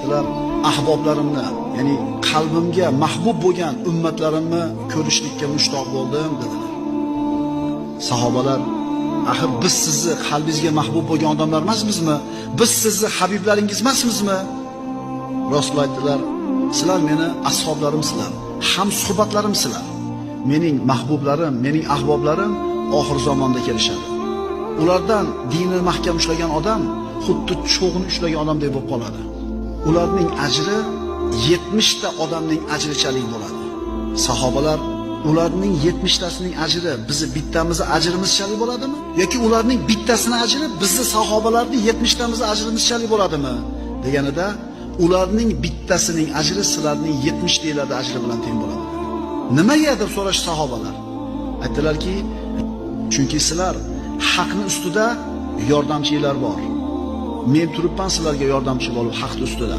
aytdilar, ahboblarimni, ya'ni qalbimga mahbub bo'lgan ummatlarimni ko'rishlikka mushtoq bo'ldim dedilar. Sahobalar, axir biz sizni qalbingizga mahbub bo'lgan odamlar emasmizmi? Biz sizni habiblaringiz emasmizmi? Rasul aytdilar, sizlar meni ashoblarimsizlar, ham suhbatlarimsizlar. Mening mahbublarim, mening ahboblarim oxir zamonda kelishadi. Ulardan dinini mahkam ushlagan odam xuddi cho'g'ni ushlagan odamdek bo'lib qoladi. Ularning ajri 70 ta odamning ajrichalik bo'ladi. Sahobalar, ularning 70 tasining ajri bizni bittamiz ajrimizchalik bo'ladimi? Yoki ularning bittasining ajri bizni sahobalarning 70 tamiz ajrimizchalik bo'ladimi? Deganida, ularning bittasining ajri sizlarning 70 talarda ajri bilan teng bo'ladi. Nimaga deb so'rash sahobalar? Aytdilarki, chunki sizlar haqni ustida yordamchilar bor. Men turibman sizlarga yordamchi bo'lib haqni ustida.